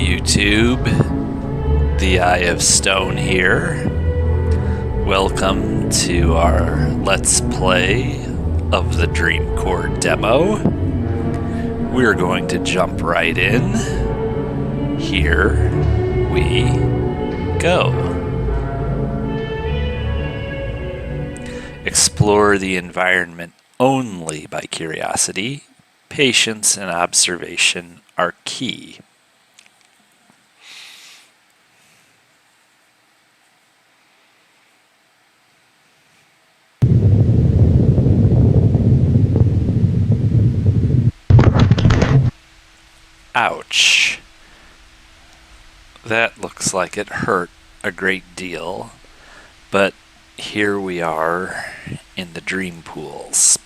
YouTube. The Eye of Stone here. Welcome to our Let's Play of the Dreamcore Demo. We're going to jump right in. Here we go. Explore the environment only by curiosity. Patience and observation are key. Ouch. That looks like it hurt a great deal, but here we are in the Dreampools.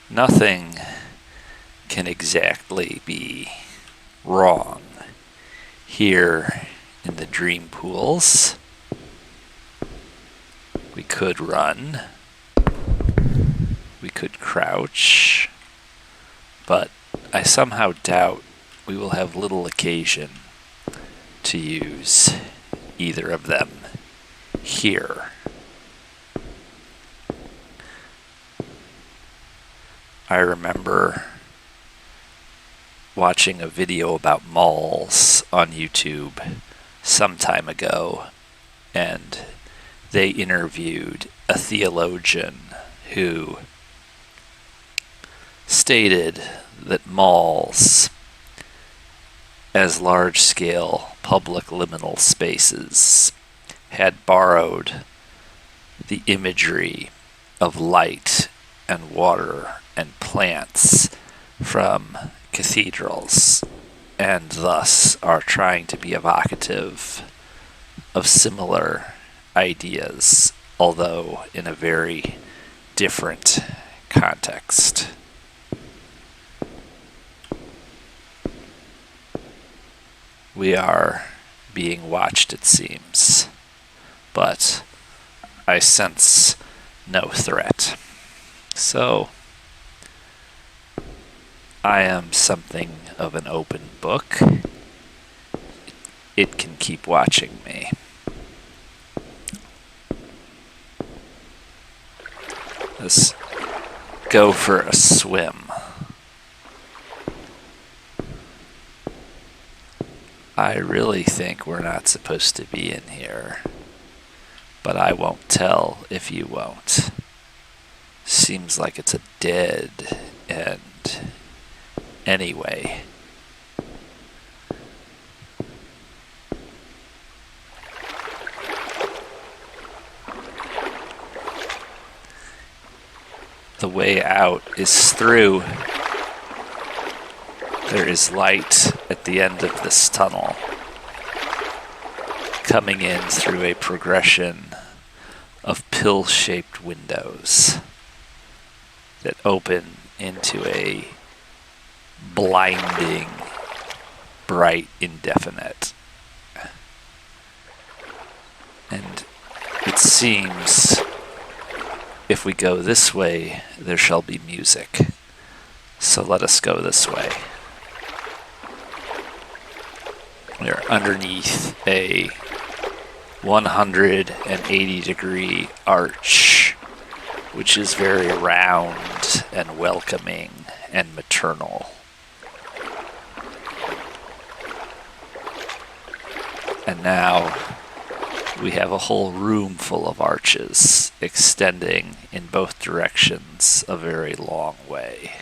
Nothing can exactly be wrong here in the Dreampools. We could run, we could crouch, but I somehow doubt we will have little occasion to use either of them here. I remember watching a video about malls on YouTube some time ago, and they interviewed a theologian who stated that malls, as large-scale public liminal spaces, had borrowed the imagery of light and water and plants from cathedrals, and thus are trying to be evocative of similar ideas, although in a very different context. We are being watched, it seems, but I sense no threat. So, I am something of an open book. It can keep watching me. Let's go for a swim. I really think we're not supposed to be in here, but I won't tell if you won't. Seems like it's a dead end anyway. The way out is through. There is light at the end of this tunnel, coming in through a progression of pill-shaped windows that open into a blinding, bright indefinite. And it seems if we go this way, there shall be music. So let us go this way. We are underneath a 180-degree arch, which is very round and welcoming and maternal. And now we have a whole room full of arches extending in both directions a very long way.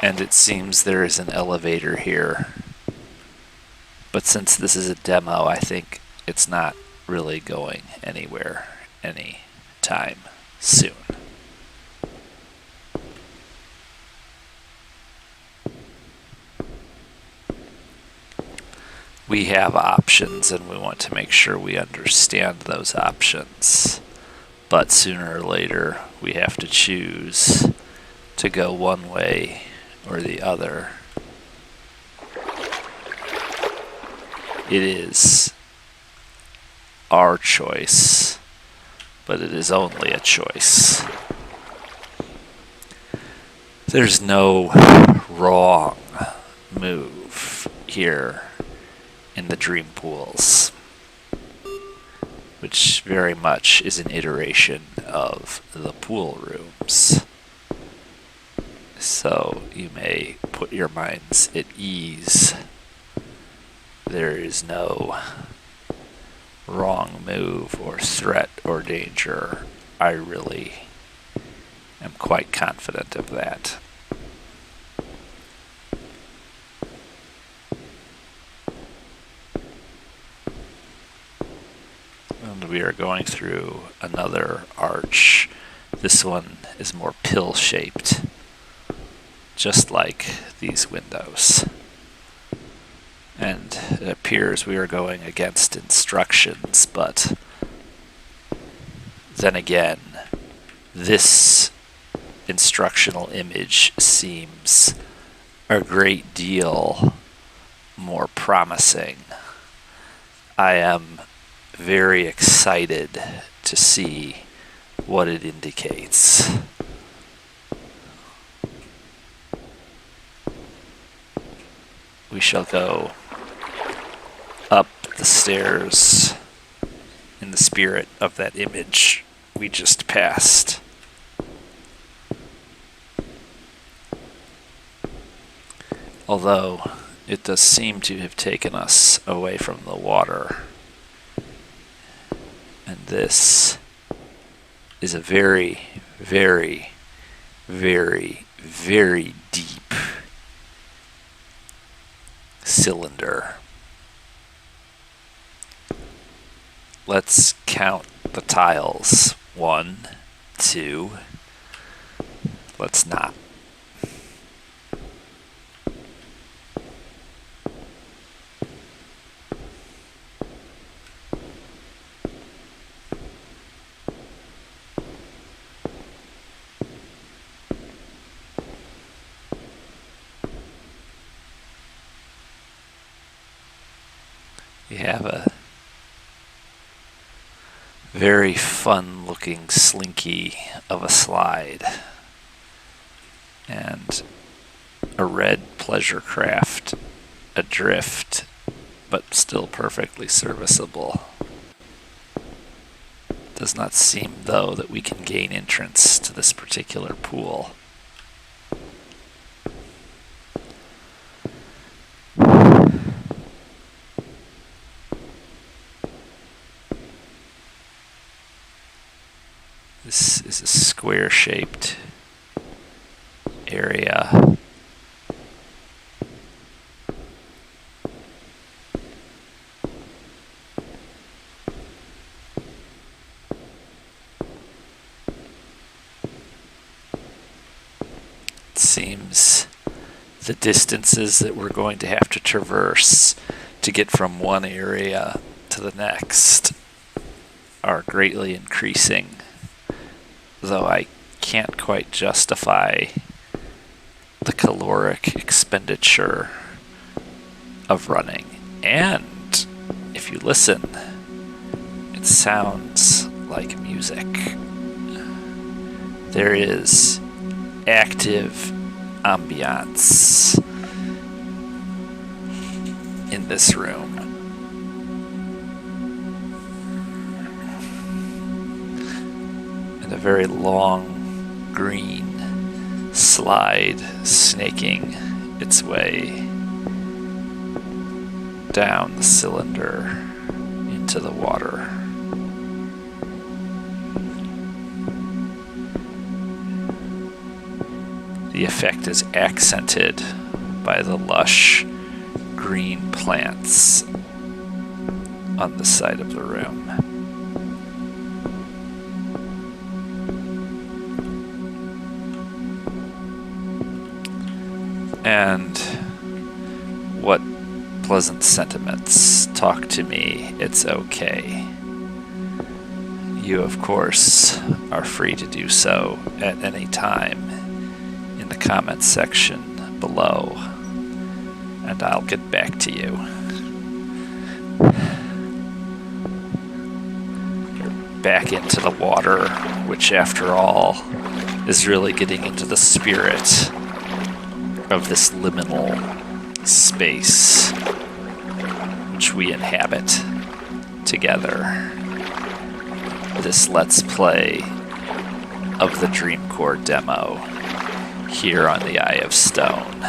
And it seems there is an elevator here. But since this is a demo, I think it's not really going anywhere anytime soon. We have options, and we want to make sure we understand those options. But sooner or later, we have to choose to go one way or the other. It is our choice, but it is only a choice. There's no wrong move here in the Dreampools, which very much is an iteration of the pool rooms. So you may put your minds at ease. There is no wrong move or threat or danger. I really am quite confident of that. And we are going through another arch. This one is more pill-shaped, just like these windows. And it appears we are going against instructions, but then again, this instructional image seems a great deal more promising. I am very excited to see what it indicates. We shall go up the stairs in the spirit of that image we just passed. Although it does seem to have taken us away from the water. And this is a very, very, very, very deep cylinder. Let's count the tiles. 1, 2. Let's not. We have a very fun looking slinky of a slide and a red pleasure craft adrift, but still perfectly serviceable. Does not seem though that we can gain entrance to this particular pool. This is a square-shaped area. It seems the distances that we're going to have to traverse to get from one area to the next are greatly increasing. Though I can't quite justify the caloric expenditure of running. And if you listen, it sounds like music. There is active ambiance in this room. A very long green slide snaking its way down the cylinder into the water. The effect is accented by the lush green plants on the side of the room. And what pleasant sentiments talk to me, it's okay. You, of course, are free to do so at any time in the comments section below, and I'll get back to you. Back into the water, which after all is really getting into the spirit of this liminal space which we inhabit together. This Let's Play of the Dreamcore Demo here on the Eye of Stone.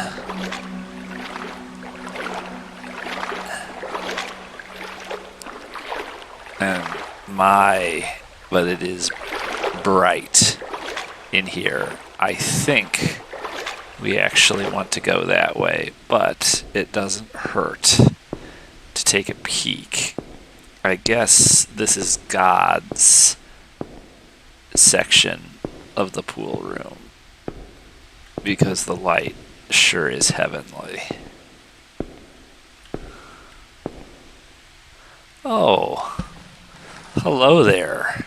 And but it is bright in here. I think we actually want to go that way, but it doesn't hurt to take a peek. I guess this is God's section of the pool room, because the light sure is heavenly. Oh, hello there.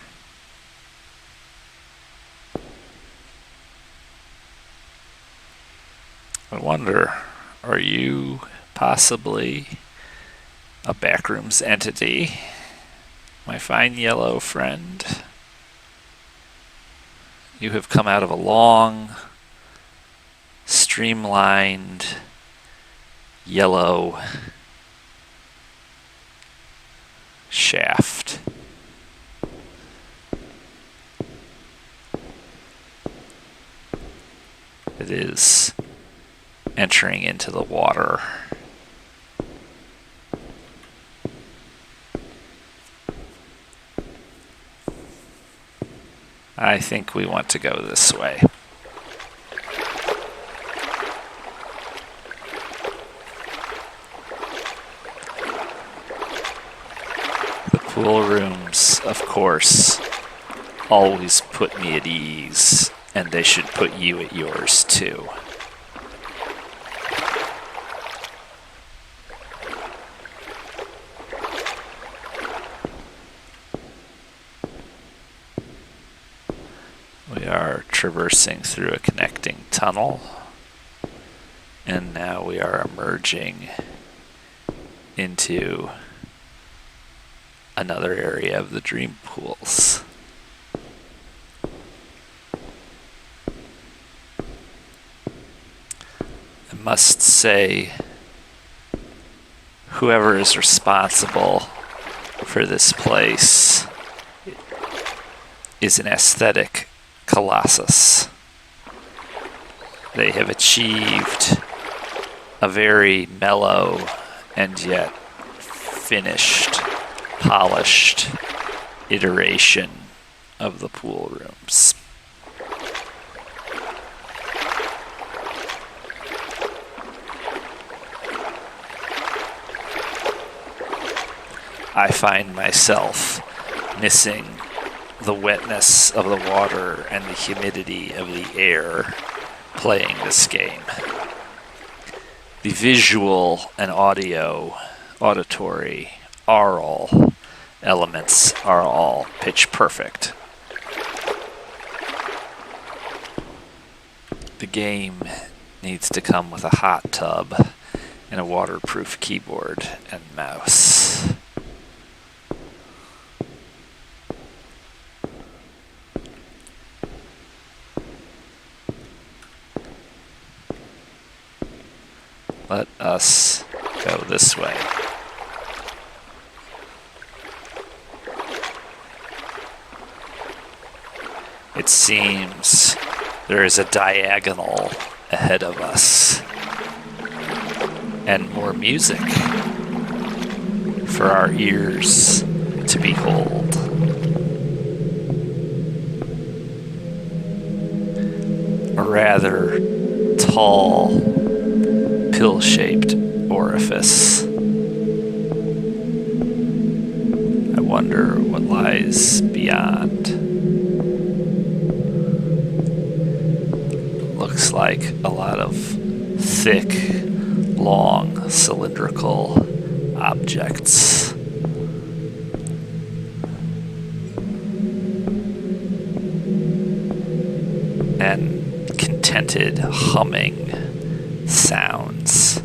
I wonder, are you possibly a backrooms entity, my fine yellow friend? You have come out of a long, streamlined, yellow shaft. It is entering into the water. I think we want to go this way. The pool rooms, of course, always put me at ease, and they should put you at yours too. We are traversing through a connecting tunnel, and now we are emerging into another area of the Dreampools. I must say, whoever is responsible for this place is an aesthetic colossus. They have achieved a very mellow and yet finished, polished iteration of the pool rooms. I find myself missing the wetness of the water and the humidity of the air playing this game. The visual and auditory, aural elements are all pitch perfect. The game needs to come with a hot tub and a waterproof keyboard and mouse. Let us go this way. It seems there is a diagonal ahead of us, and more music for our ears to behold. A rather tall, pill-shaped orifice. I wonder what lies beyond. Looks like a lot of thick, long, cylindrical objects. And contented humming sounds.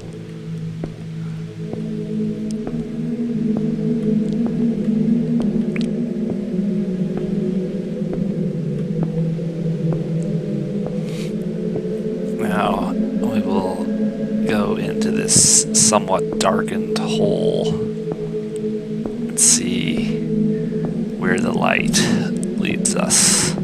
this somewhat darkened hole and see where the light leads us.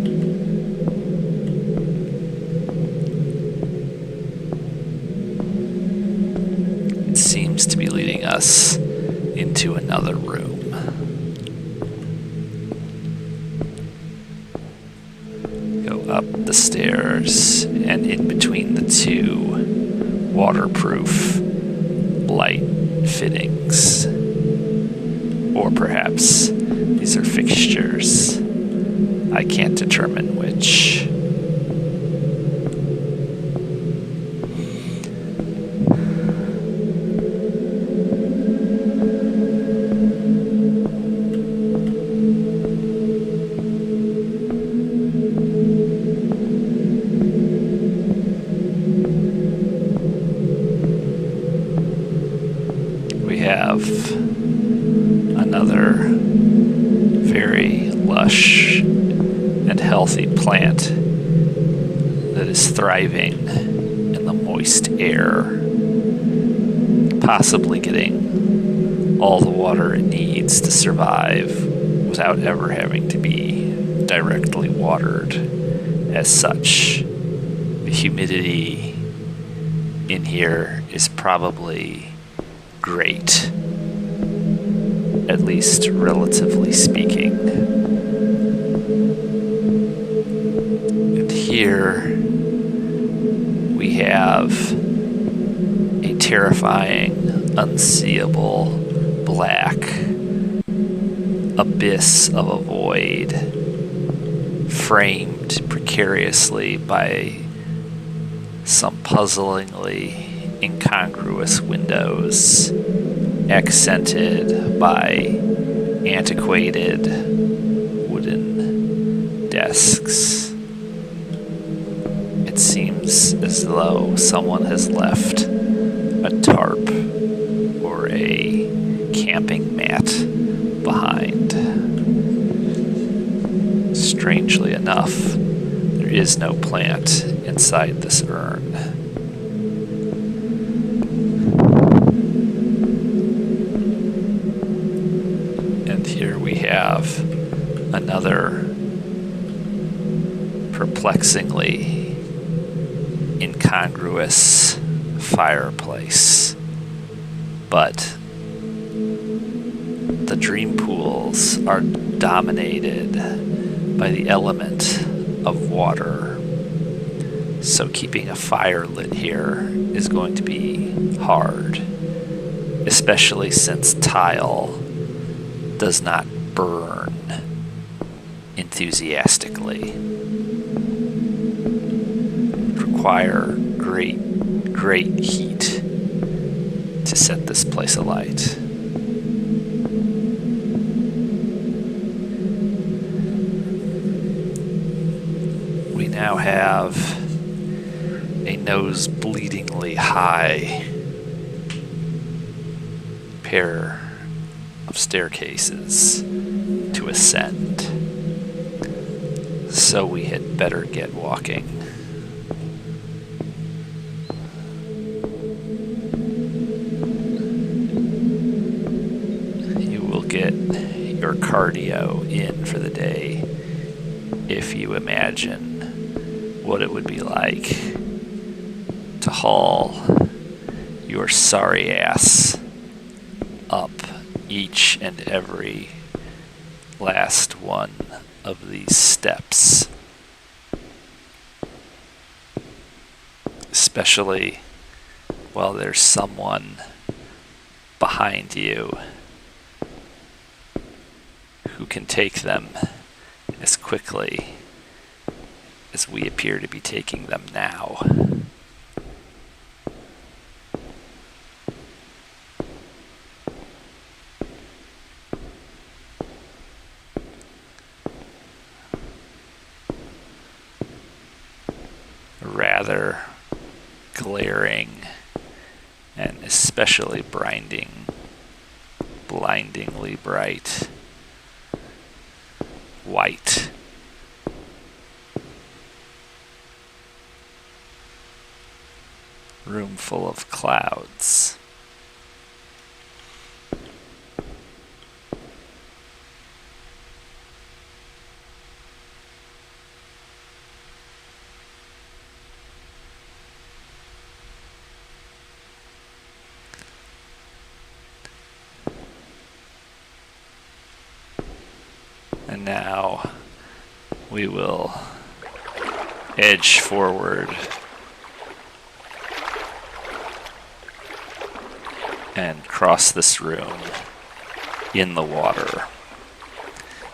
It seems to be leading us into another room. Go up the stairs, and in between the two waterproof light fittings. Or perhaps these are fixtures. I can't determine which. We have another very lush and healthy plant that is thriving in the moist air, possibly getting all the water it needs to survive without ever having to be directly watered. As such, the humidity in here is probably great, at least relatively speaking. And here we have a terrifying, unseeable, black abyss of a void, framed precariously by some puzzlingly incongruous windows, accented by antiquated wooden desks. It seems as though someone has left a tarp or a camping mat behind. Strangely enough, there is no plant inside this urn. And here we have another perplexingly incongruous fireplace. But the Dreampools are dominated by the element of water. So keeping a fire lit here is going to be hard, especially since tile does not burn enthusiastically. It require great heat to set this place alight. We now have a nose-bleedingly high pair of staircases to ascend, so we had better get walking. You will get your cardio in for the day if you imagine what it would be like to haul your sorry ass up each and every last one of these steps. Especially while there's someone behind you who can take them as quickly as we appear to be taking them now. Rather glaring and especially blindingly bright white. Room full of clouds. And now we will edge forward and cross this room in the water,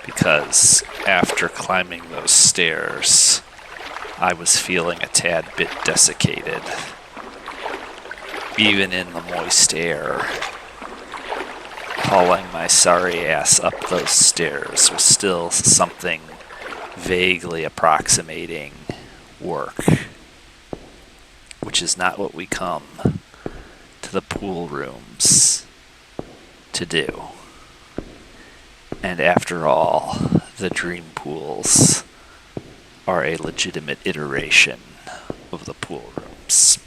because after climbing those stairs, I was feeling a tad bit desiccated. Even in the moist air, hauling my sorry ass up those stairs was still something vaguely approximating work, which is not what we come to the pool rooms to do. And after all, the Dreampools are a legitimate iteration of the pool rooms.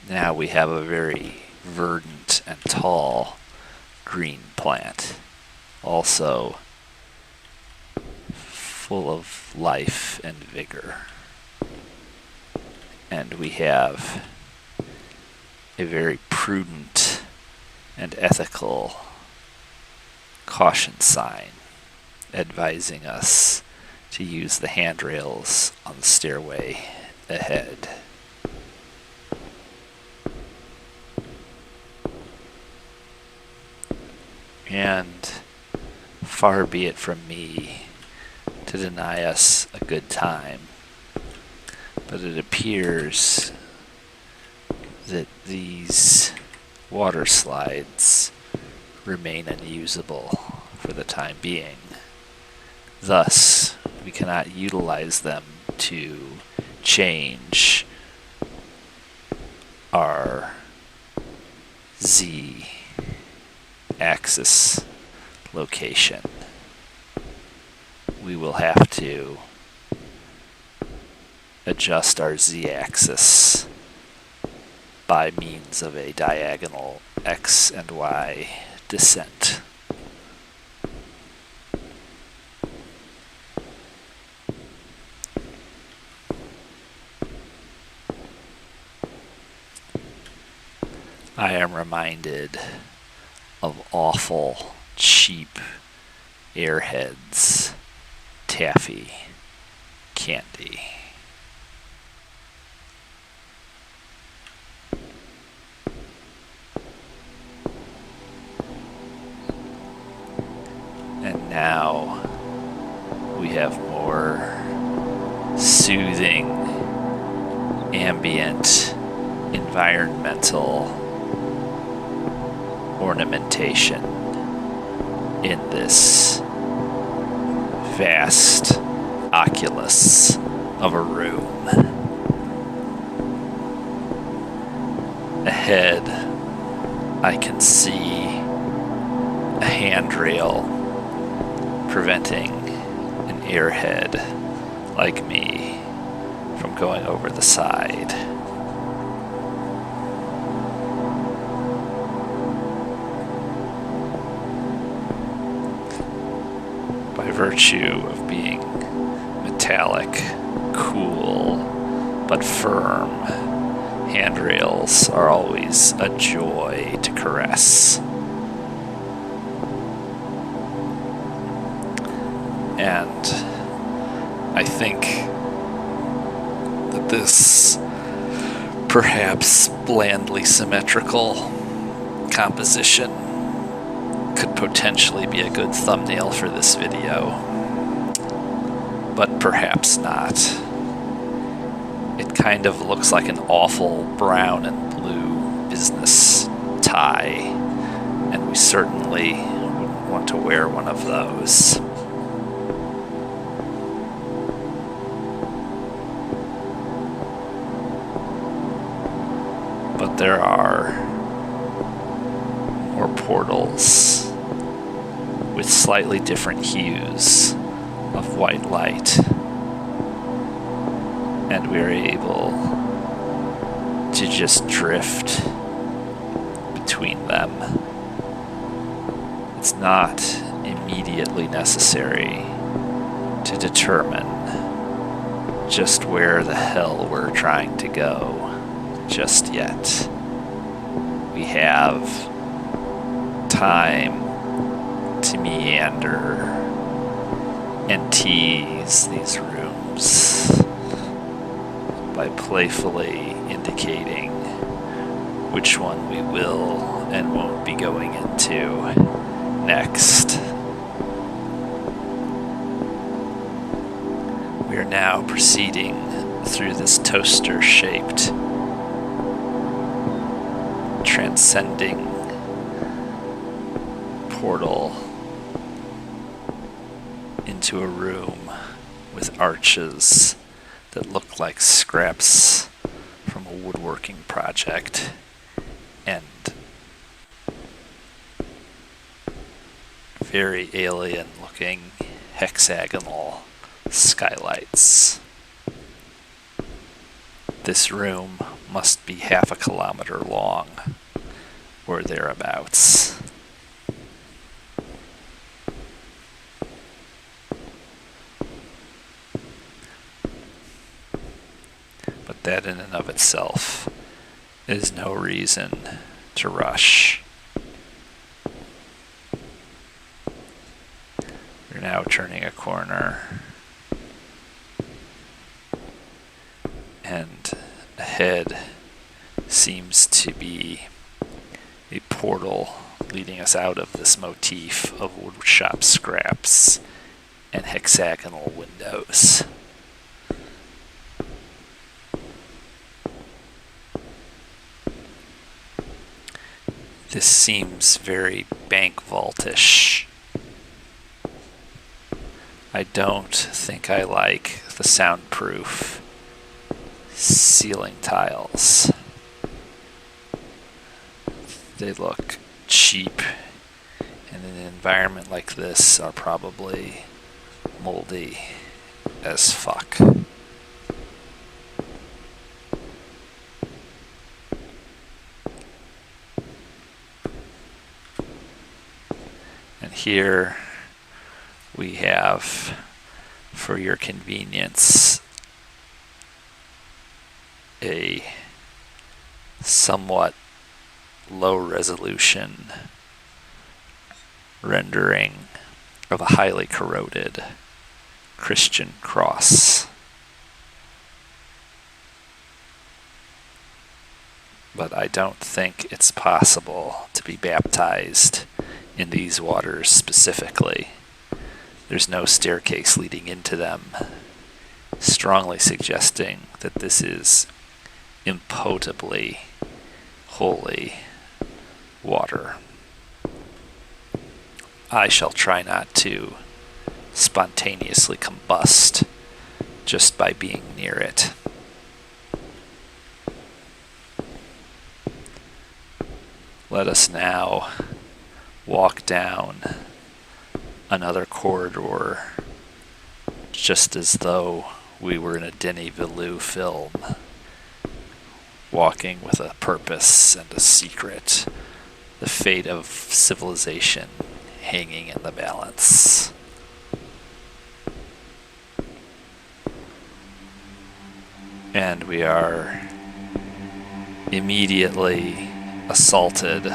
Now we have a very verdant and tall green plant, also full of life and vigor. And we have a very prudent and ethical caution sign advising us to use the handrails on the stairway ahead. And far be it from me to deny us a good time, but it appears that these water slides remain unusable for the time being. Thus, we cannot utilize them to change our Z-axis location. We will have to adjust our Z-axis by means of a diagonal X and Y descent. I am reminded of awful, cheap Airheads taffy candy. And now we have more soothing, ambient, environmental ornamentation in this vast oculus of a room. Ahead, I can see a handrail preventing an airhead like me from going over the side. By virtue of being metallic, cool, but firm, handrails are always a joy to caress. And I think that this perhaps blandly symmetrical composition could potentially be a good thumbnail for this video, but perhaps not. It kind of looks like an awful brown and blue business tie, and we certainly wouldn't want to wear one of those. But there are more portals with slightly different hues of white light, and we're able to just drift between them. It's not immediately necessary to determine just where the hell we're trying to go just yet. We have time to meander and tease these rooms by playfully indicating which one we will and won't be going into next. We are now proceeding through this toaster-shaped, transcending portal into a room with arches that look like scraps from a woodworking project and very alien-looking hexagonal skylights. This room must be half a kilometer long, or thereabouts. But that in and of itself is no reason to rush. We're now turning a corner, and ahead seems to be a portal leading us out of this motif of woodshop scraps and hexagonal windows. This seems very bank vaultish. I don't think I like the soundproof ceiling tiles. They look cheap, and in an environment like this are probably moldy as fuck. And here we have, for your convenience, a somewhat low resolution rendering of a highly corroded Christian cross. But I don't think it's possible to be baptized in these waters specifically. There's no staircase leading into them, strongly suggesting that this is impotably holy water. I shall try not to spontaneously combust just by being near it. Let us now walk down another corridor, just as though we were in a Denis Villeneuve film, walking with a purpose and a secret, the fate of civilization hanging in the balance. And we are immediately assaulted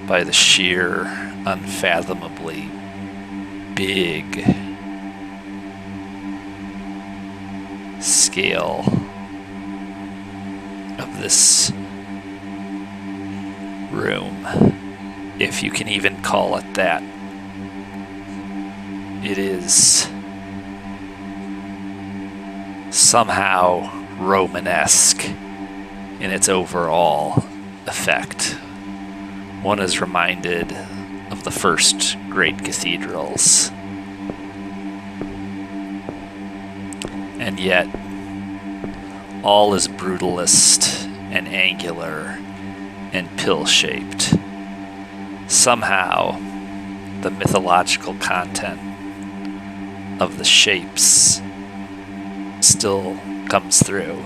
by the sheer, unfathomably big scale of this room, if you can even call it that. It is somehow Romanesque in its overall effect. One is reminded of the first great cathedrals. And yet, all is brutalist and angular and pill-shaped. Somehow, the mythological content of the shapes still comes through.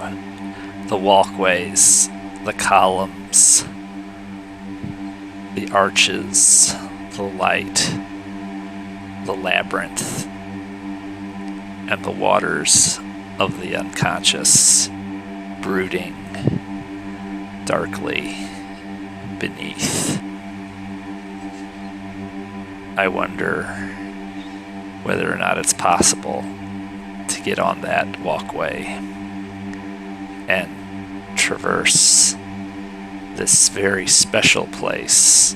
The walkways, the columns, the arches, the light, the labyrinth, and the waters of the unconscious brooding darkly beneath. I wonder whether or not it's possible to get on that walkway and traverse this very special place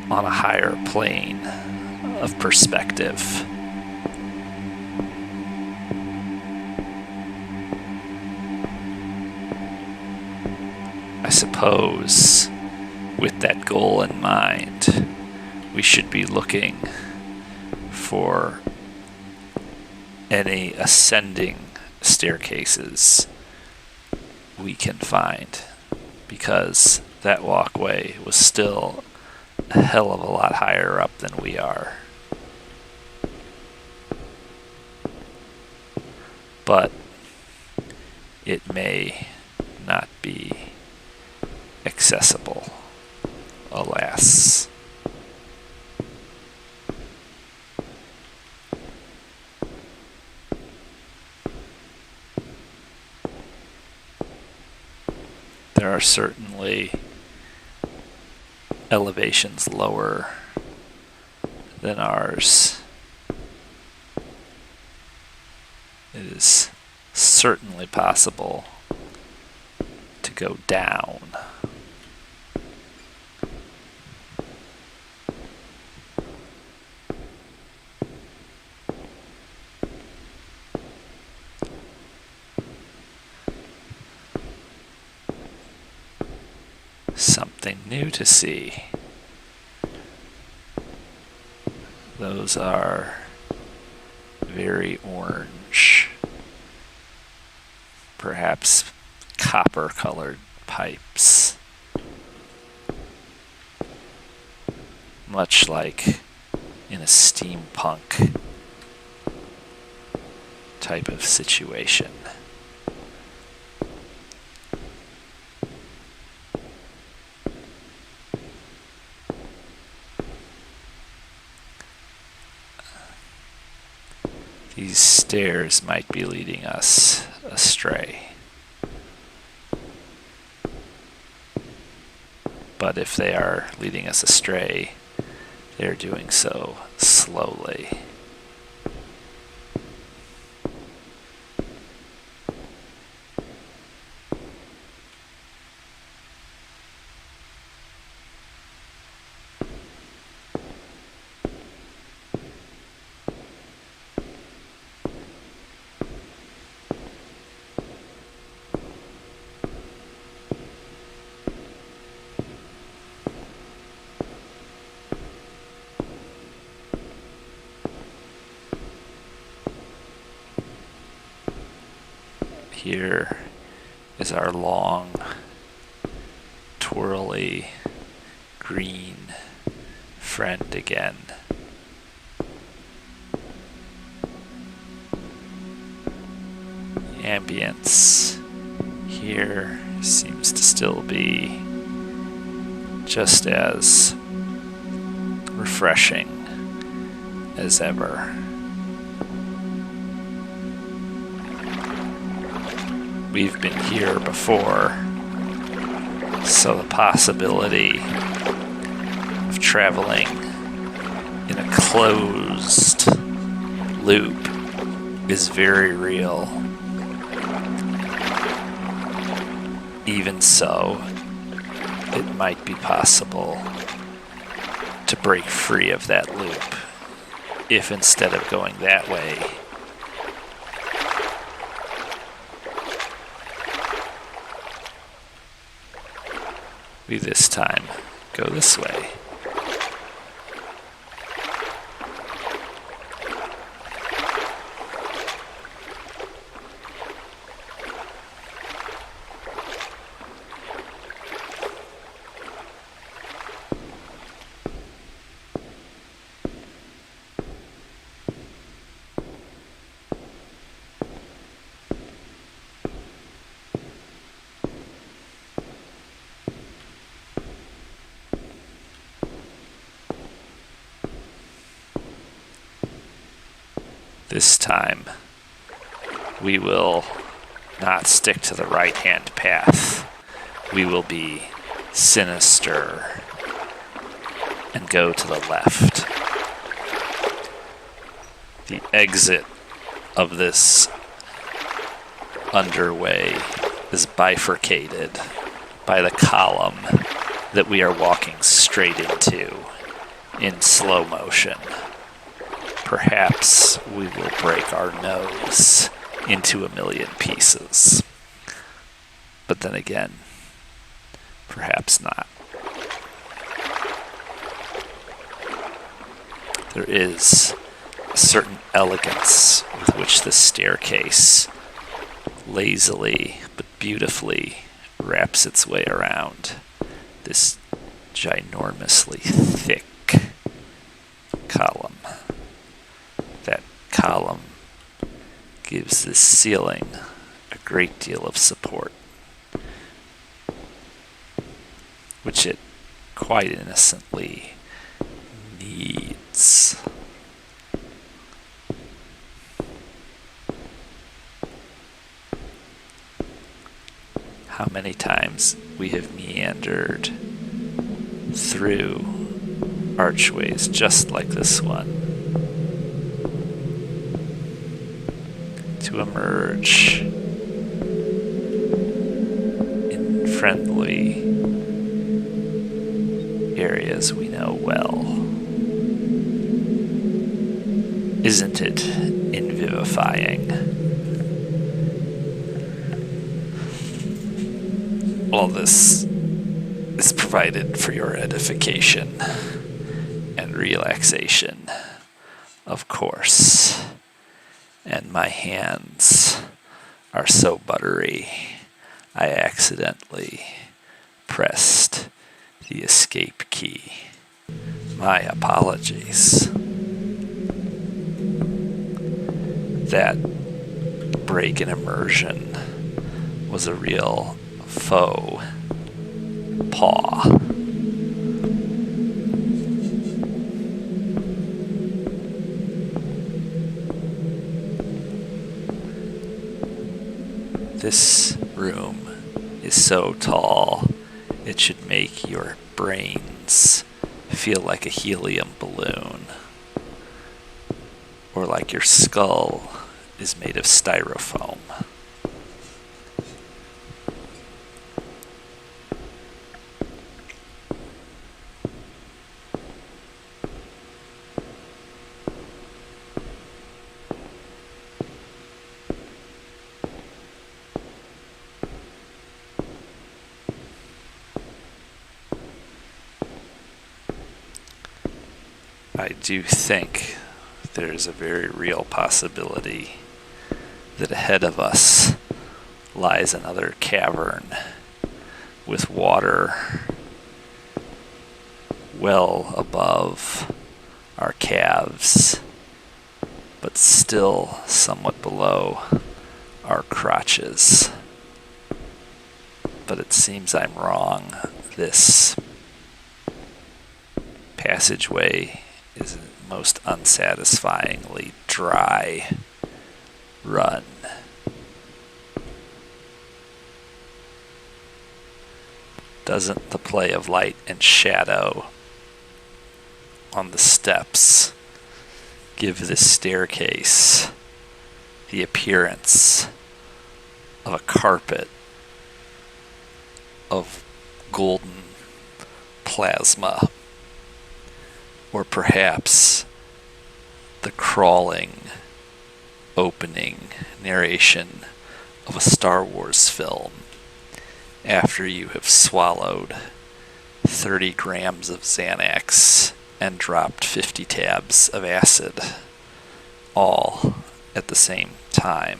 on a higher plane of perspective. I suppose with that goal in mind, we should be looking for any ascending staircases we can find, because that walkway was still a hell of a lot higher up than we are. But it may not be accessible, alas. There are certainly elevations lower than ours. It is certainly possible to go down. Something new to see. Those are very orange, perhaps copper-colored pipes, much like in a steampunk type of situation. These stairs might be leading us astray. But if they are leading us astray, they are doing so slowly. Here is our long, twirly, green friend again. The ambience here seems to still be just as refreshing as ever. We've been here before, so the possibility of traveling in a closed loop is very real. Even so, it might be possible to break free of that loop if instead of going that way, we this time go this way. This time, we will not stick to the right-hand path. We will be sinister and go to the left. The exit of this underway is bifurcated by the column that we are walking straight into in slow motion. Perhaps we will break our nose into a million pieces. But then again, perhaps not. There is a certain elegance with which the staircase lazily but beautifully wraps its way around this ginormously thick column. That column gives this ceiling a great deal of support, which it quite innocently needs. How many times we have meandered through archways just like this one to emerge in friendly areas we know well. Isn't it invivifying? All this is provided for your edification and relaxation, of course. And my hands are so buttery, I accidentally pressed the escape key. My apologies. That break in immersion was a real faux paw. This room is so tall, it should make your brains feel like a helium balloon, or like your skull is made of styrofoam. I do think there's a very real possibility that ahead of us lies another cavern with water well above our calves, but still somewhat below our crotches. But it seems I'm wrong. This passageway is a most unsatisfyingly dry run. Doesn't the play of light and shadow on the steps give this staircase the appearance of a carpet of golden plasma? Or perhaps the crawling opening narration of a Star Wars film after you have swallowed 30 grams of Xanax and dropped 50 tabs of acid, all at the same time.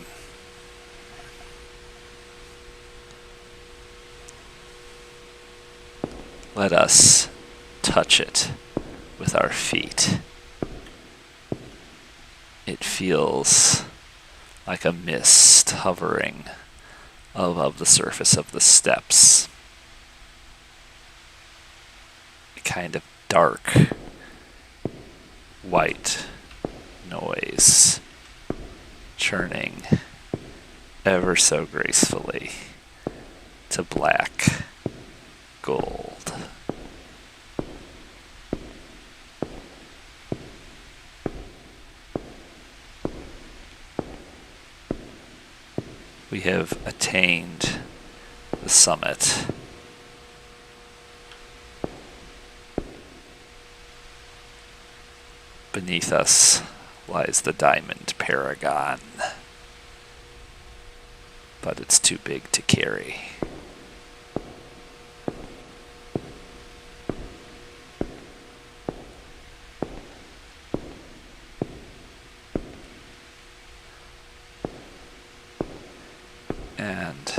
Let us touch it with our feet. It feels like a mist hovering above the surface of the steps. A kind of dark, white noise churning ever so gracefully to black gold. We have attained the summit. Beneath us lies the diamond paragon, but it's too big to carry. And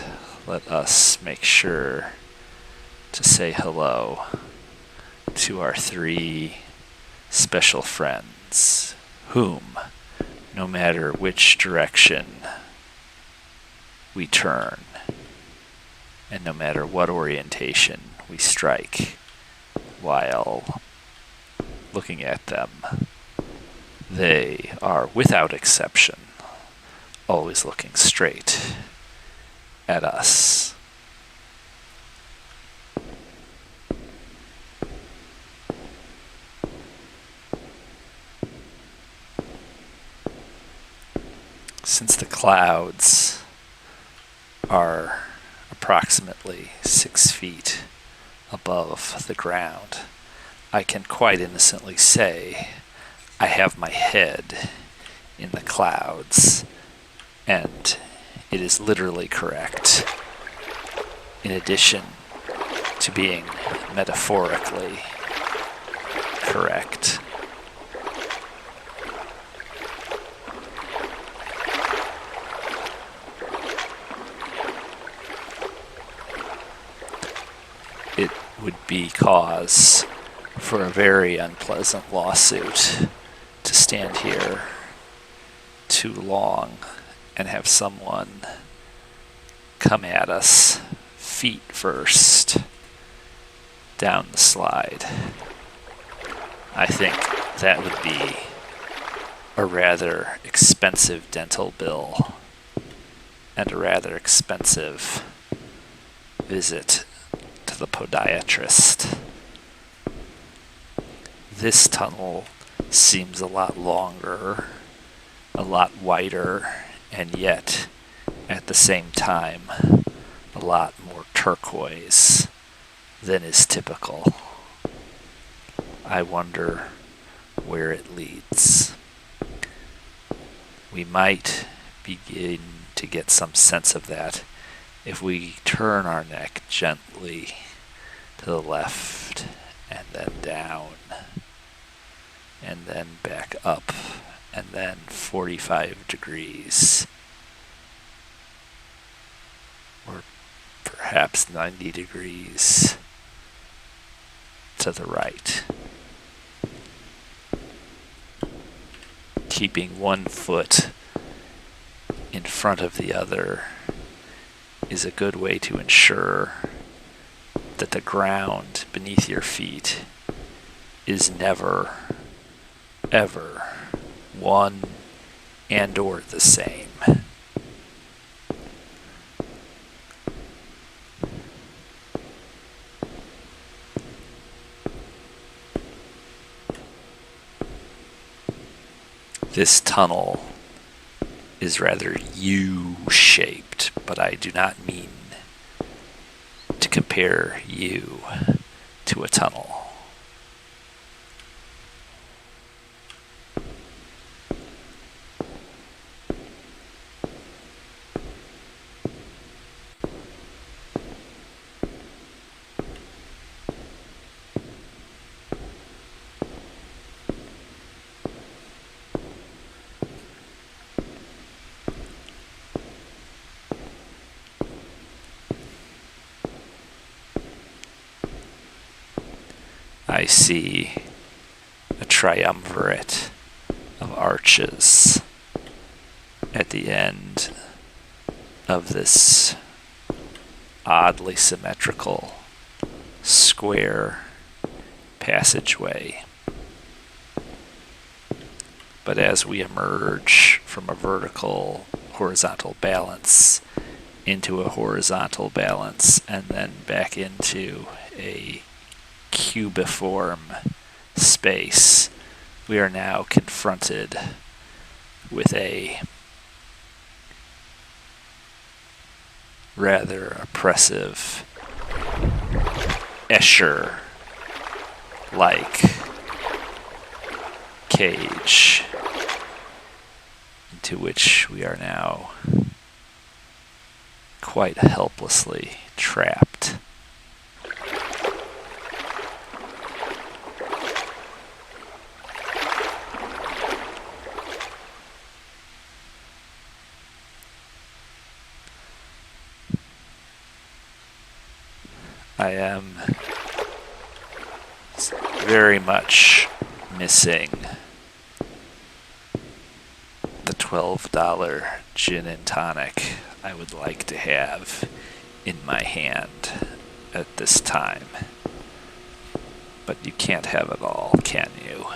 let us make sure to say hello to our 3 special friends, whom, no matter which direction we turn, and no matter what orientation we strike while looking at them, they are, without exception, always looking straight at us. Since the clouds are approximately 6 feet above the ground, I can quite innocently say I have my head in the clouds, and it is literally correct, in addition to being metaphorically correct. It would be cause for a very unpleasant lawsuit to stand here too long and have someone come at us feet first down the slide. I think that would be a rather expensive dental bill and a rather expensive visit to the podiatrist. This tunnel seems a lot longer, a lot wider, and yet, at the same time, a lot more turquoise than is typical. I wonder where it leads. We might begin to get some sense of that if we turn our neck gently to the left and then down and then back up and then 45 degrees or perhaps 90 degrees to the right. Keeping one foot in front of the other is a good way to ensure that the ground beneath your feet is never, ever one and or the same. This tunnel is rather U-shaped, but I do not mean to compare you to a tunnel. I see a triumvirate of arches at the end of this oddly symmetrical square passageway. But as we emerge from a vertical horizontal balance into a horizontal balance and then back into a cubiform space, we are now confronted with a rather oppressive Escher-like cage into which we are now quite helplessly trapped. I am very much missing the $12 gin and tonic I would like to have in my hand at this time. But you can't have it all, can you?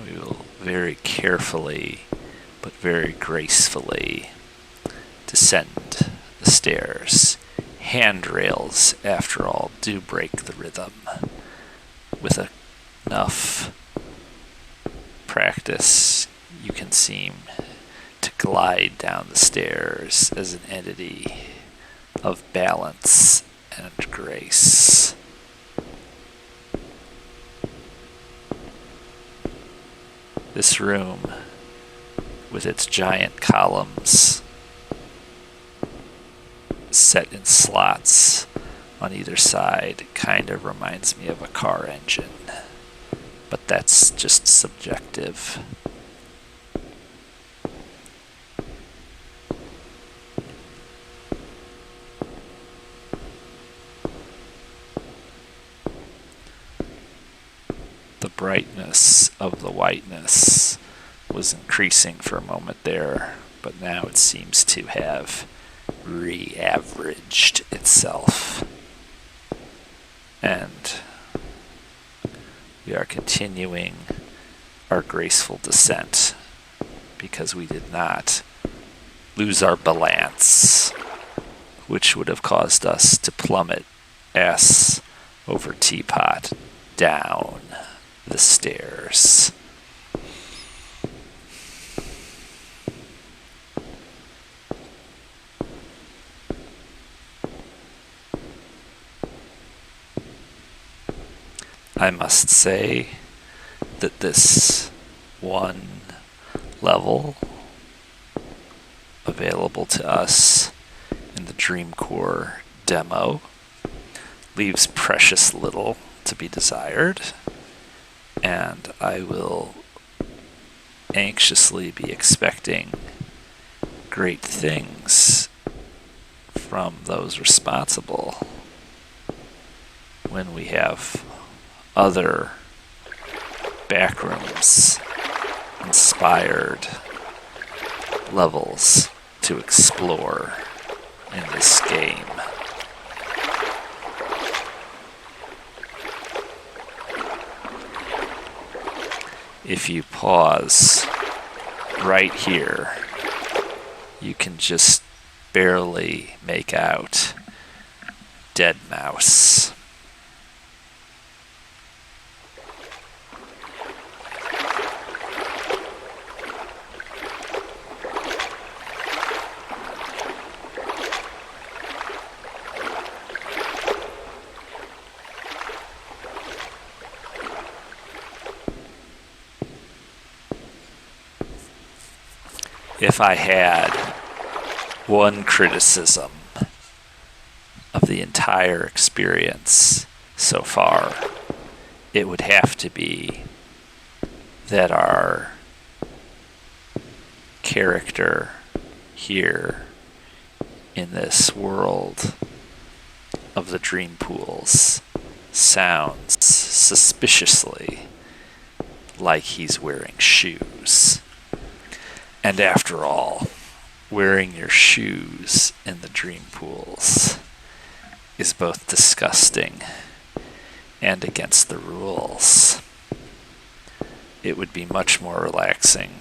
We will very carefully but very gracefully descend the stairs. Handrails, after all, do break the rhythm. With enough practice, you can seem to glide down the stairs as an entity of balance and grace. This room, with its giant columns set in slots on either side, kind of reminds me of a car engine. But that's just subjective. The brightness of the whiteness was increasing for a moment there, but now it seems to have re-averaged itself. And we are continuing our graceful descent because we did not lose our balance, which would have caused us to plummet ass over teapot down the stairs. I must say that this one level available to us in the Dreamcore Demo leaves precious little to be desired, and I will anxiously be expecting great things from those responsible when we have other backrooms inspired levels to explore in this game. If you pause right here, you can just barely make out Dead Mouse. If I had one criticism of the entire experience so far, it would have to be that our character here in this world of the Dreampools sounds suspiciously like he's wearing shoes. And after all, wearing your shoes in the Dreampools is both disgusting and against the rules. It would be much more relaxing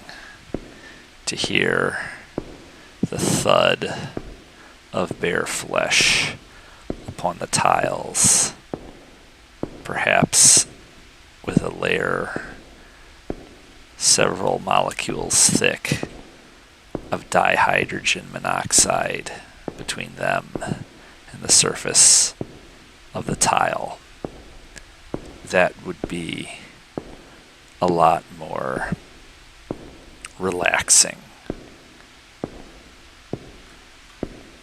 to hear the thud of bare flesh upon the tiles perhaps with a layer several molecules thick of dihydrogen monoxide between them and the surface of the tile. That would be a lot more relaxing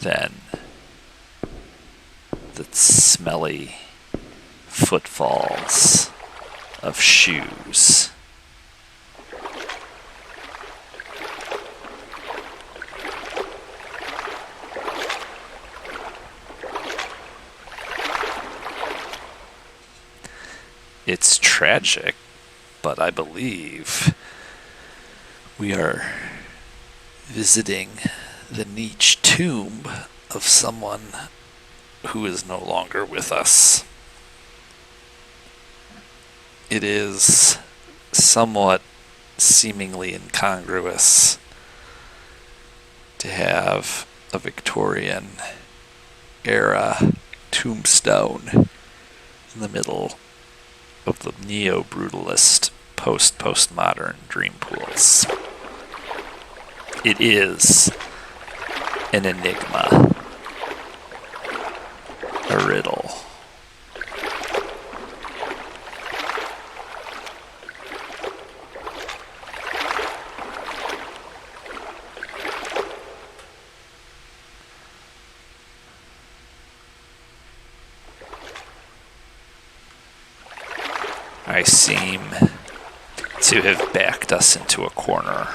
than the smelly footfalls of shoes. It's tragic, but I believe we are visiting the niche tomb of someone who is no longer with us. It is somewhat seemingly incongruous to have a Victorian era tombstone in the middle of the neo-brutalist postmodern Dreampools. It is an enigma, a riddle. I seem to have backed us into a corner.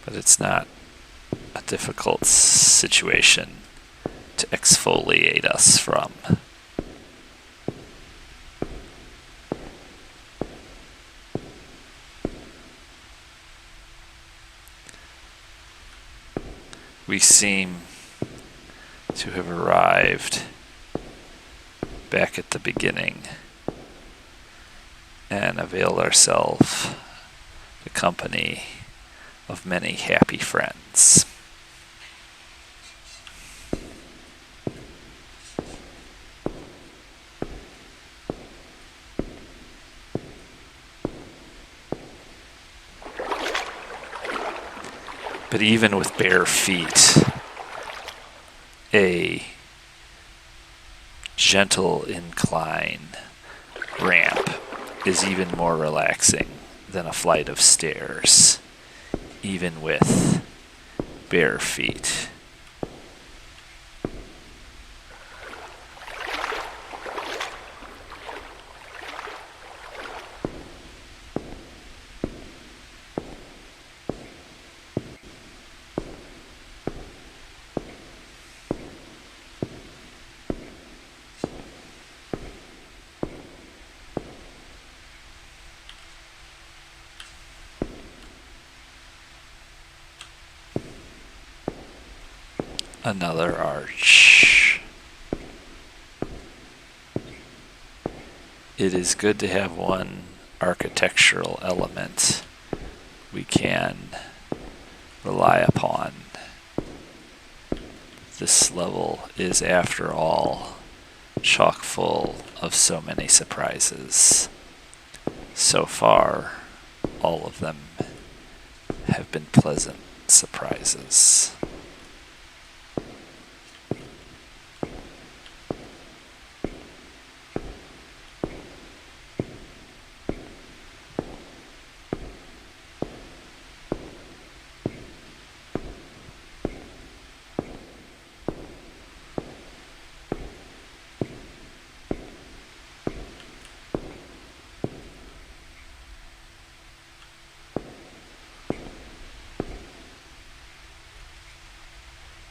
But it's not a difficult situation to exfoliate us from. We seem to have arrived back at the beginning and availed ourselves the company of many happy friends. But even with bare feet, a gentle incline ramp is even more relaxing than a flight of stairs, even with bare feet. Another arch. It is good to have one architectural element we can rely upon. This level is, after all, chock full of so many surprises. So far, all of them have been pleasant surprises.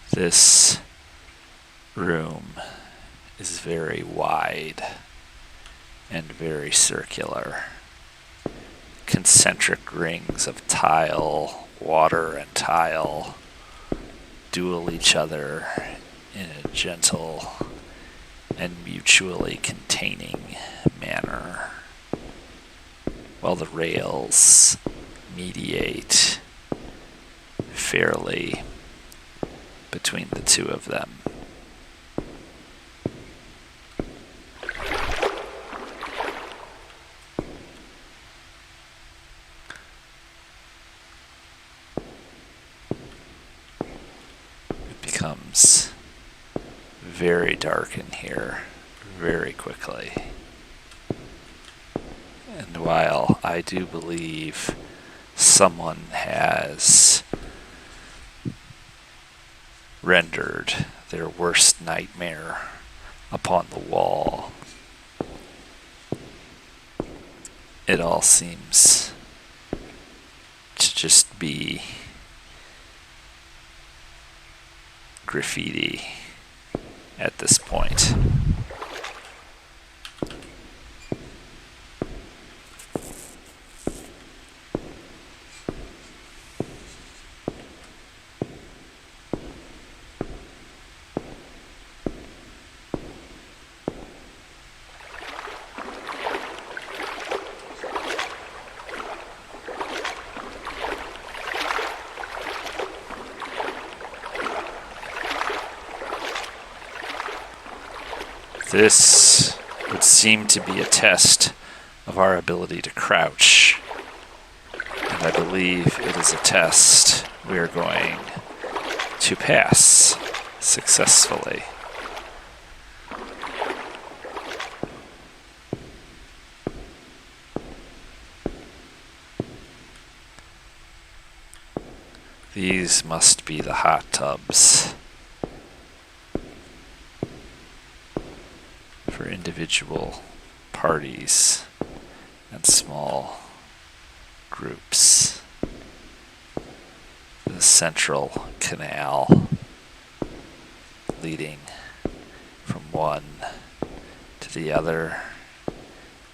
This room is very wide and very circular. Concentric rings of tile, water, and tile duel each other in a gentle and mutually containing manner, while the rails mediate fairly between the two of them. It becomes very dark in here very quickly. And while I do believe someone has rendered their worst nightmare upon the wall, it all seems to just be graffiti at this point. This would seem to be a test of our ability to crouch, and I believe it is a test we are going to pass successfully. These must be the hot tubs for individual parties and small groups. The central canal leading from one to the other.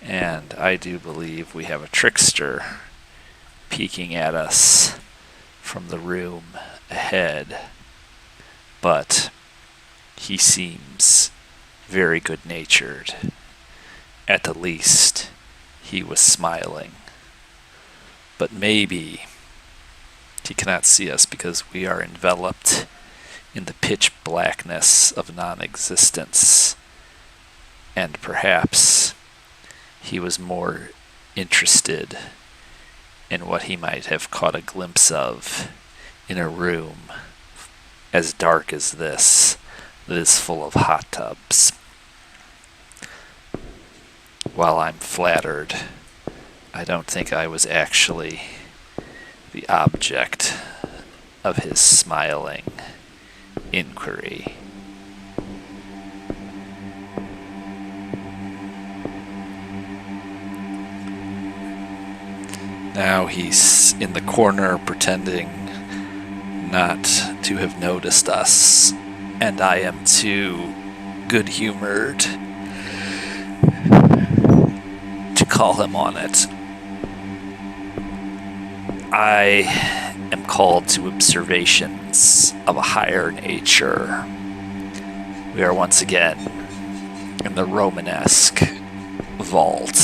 And I do believe we have a trickster peeking at us from the room ahead, but he seems very good-natured. At the least, he was smiling. But maybe he cannot see us because we are enveloped in the pitch blackness of non-existence. And perhaps he was more interested in what he might have caught a glimpse of in a room as dark as this that is full of hot tubs. While I'm flattered, I don't think I was actually the object of his smiling inquiry. Now he's in the corner pretending not to have noticed us, and I am too good-humored to call him on it. I am called to observations of a higher nature. We are once again in the Romanesque vault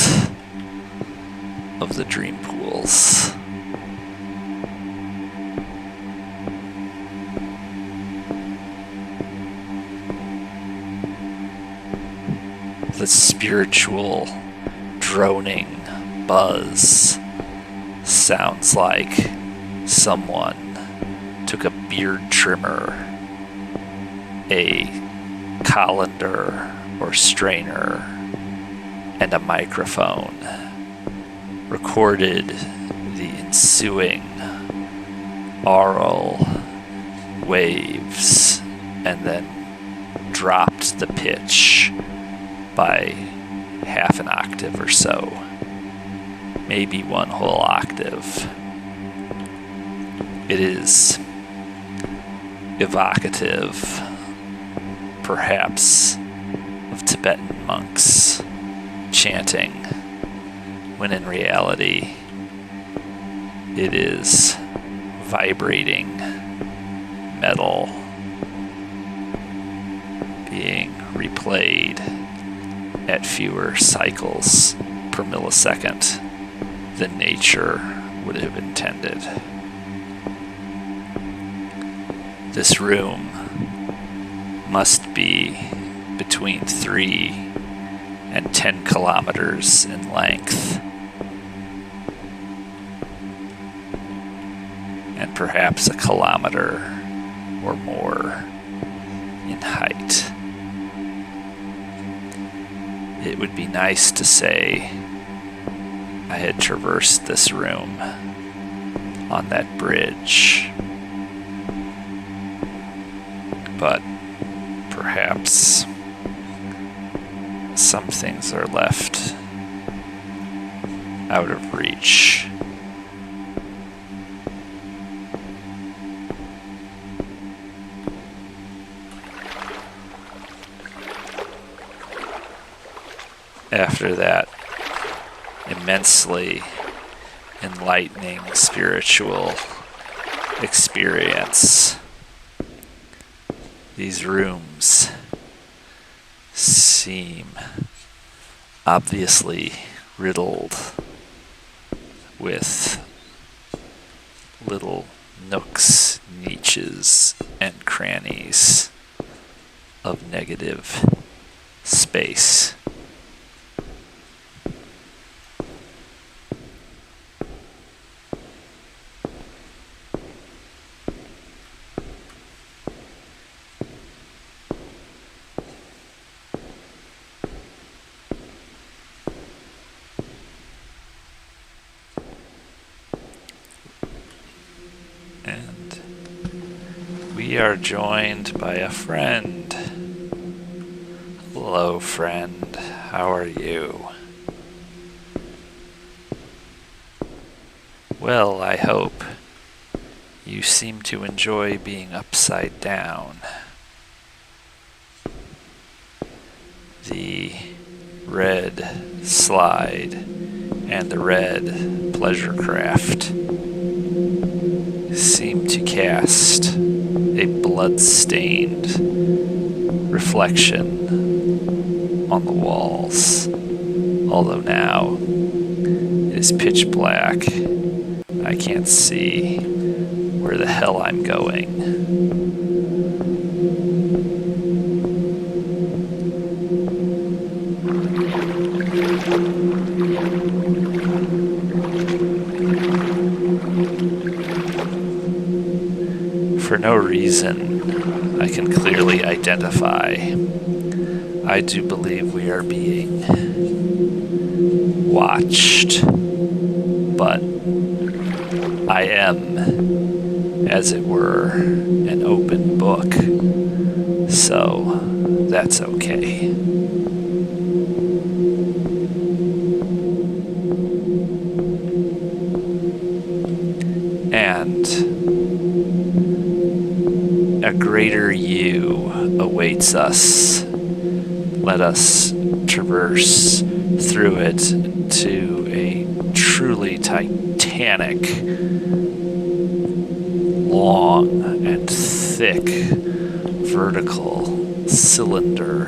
of the Dreampools. The spiritual droning buzz sounds like someone took a beard trimmer, a colander or strainer, and a microphone, recorded the ensuing aural waves, and then dropped the pitch by half an octave or so, maybe one whole octave. It is evocative, perhaps, of Tibetan monks chanting, when in reality it is vibrating metal being replayed at fewer cycles per millisecond than nature would have intended. This room must be between 3 and 10 kilometers in length, and perhaps a kilometer or more in height. It would be nice to say I had traversed this room on that bridge, but perhaps some things are left out of reach. After that immensely enlightening spiritual experience, these rooms seem obviously riddled with little nooks, niches, and crannies of negative space. And we are joined by a friend. Hello, friend. How are you? Well, I hope. You seem to enjoy being upside down. The red slide and the red pleasure craft seem to cast a blood-stained reflection on the walls. Although now it is pitch black, I can't see where the hell I'm going. For no reason I can clearly identify, I do believe we are being watched, but I am, as it were, an open book, so that's okay. And a greater you awaits us. Let us traverse through it to a truly titanic, long and thick vertical cylinder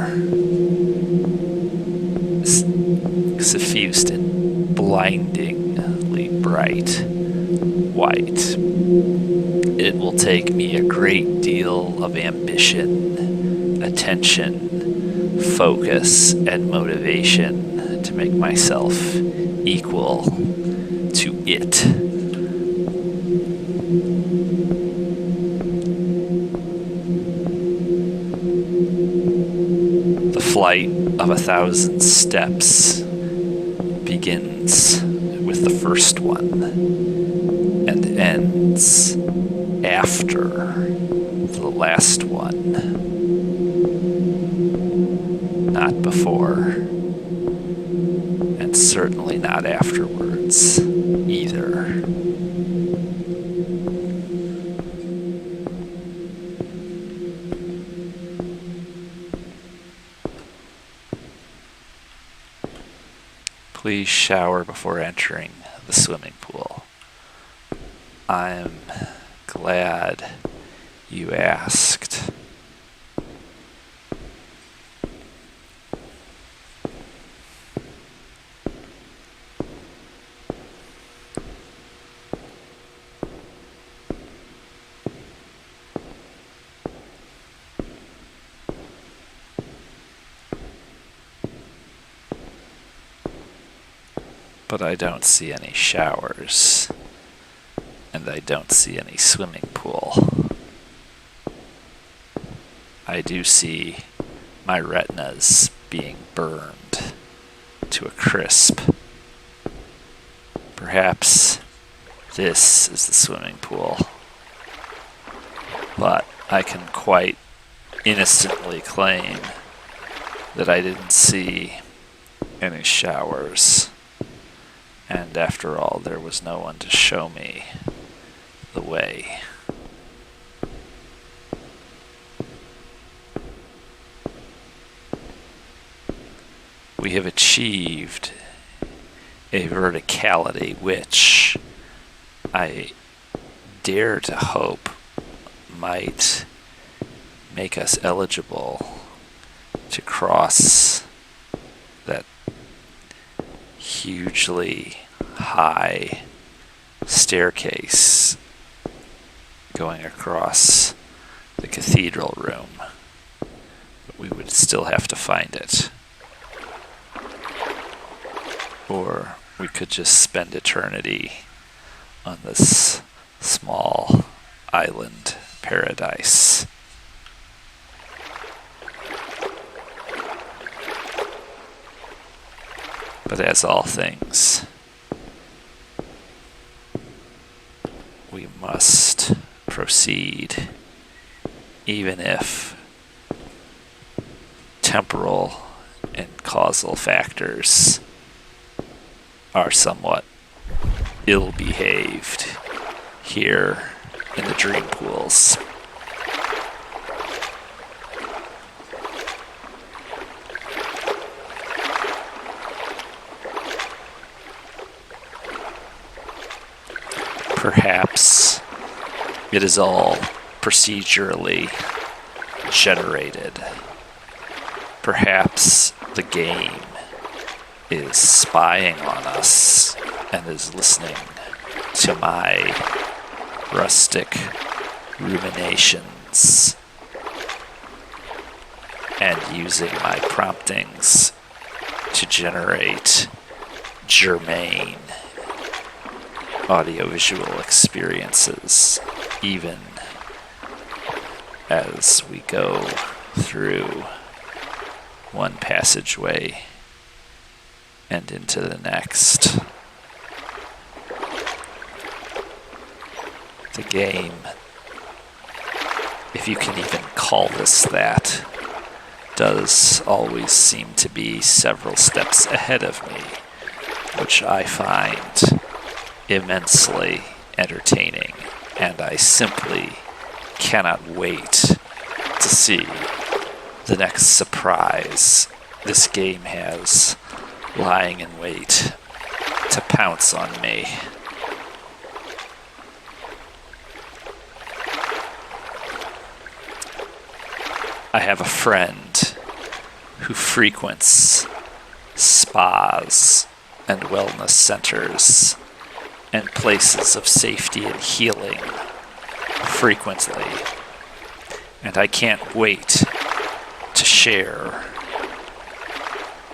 suffused in blindingly bright white. It will take me a great deal of ambition, attention, focus, and motivation to make myself equal to it. The flight of 1,000 steps begins with the first one and ends after the last one, not before, and certainly not afterwards either. Please shower before entering the swimming pool. I'm glad you asked. But I don't see any showers, and I don't see any swimming pool. I do see my retinas being burned to a crisp. Perhaps this is the swimming pool, but I can quite innocently claim that I didn't see any showers, and after all, there was no one to show me the way. We have achieved a verticality which I dare to hope might make us eligible to cross that hugely high staircase going across the cathedral room. But we would still have to find it. Or we could just spend eternity on this small island paradise. But as all things, we must proceed, even if temporal and causal factors are somewhat ill-behaved here in the Dreampools. Perhaps it is all procedurally generated. Perhaps the game is spying on us and is listening to my rustic ruminations and using my promptings to generate germane audiovisual experiences, even as we go through one passageway and into the next. The game, if you can even call this that, does always seem to be several steps ahead of me, which I find immensely entertaining, and I simply cannot wait to see the next surprise this game has lying in wait to pounce on me. I have a friend who frequents spas and wellness centers and places of safety and healing frequently, and I can't wait to share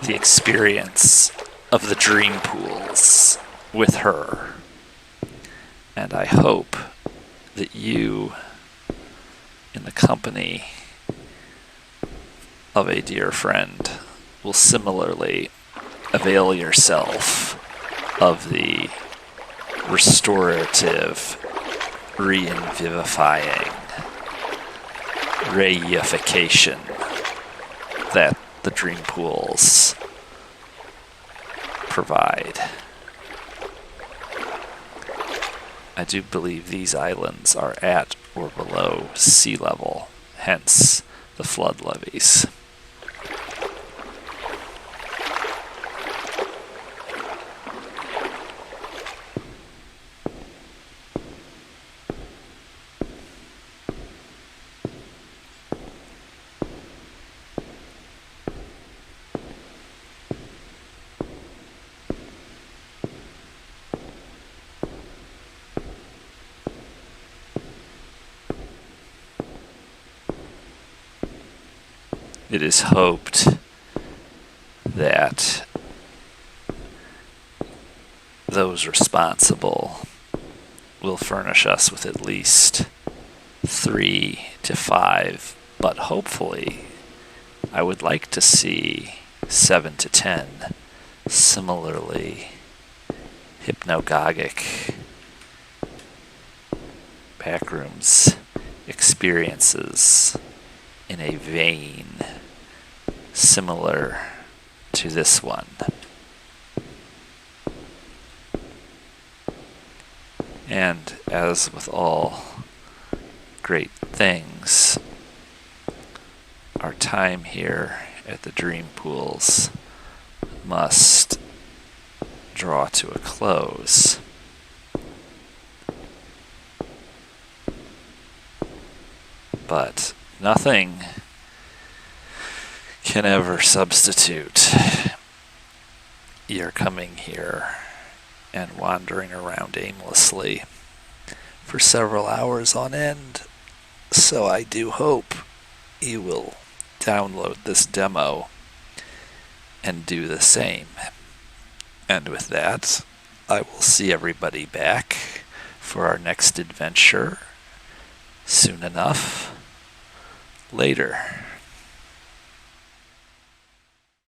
the experience of the Dreampools with her. And I hope that you, in the company of a dear friend, will similarly avail yourself of the restorative, revivifying reification that the Dreampools provide. I do believe these islands are at or below sea level, hence the flood levees. It is hoped that those responsible will furnish us with at least 3 to 5, but hopefully I would like to see 7 to 10 similarly hypnagogic backrooms experiences in a vein similar to this one. And as with all great things, our time here at the Dreampools must draw to a close. But nothing can ever substitute your coming here and wandering around aimlessly for several hours on end. So I do hope you will download this demo and do the same. And with that, I will see everybody back for our next adventure soon enough. Later.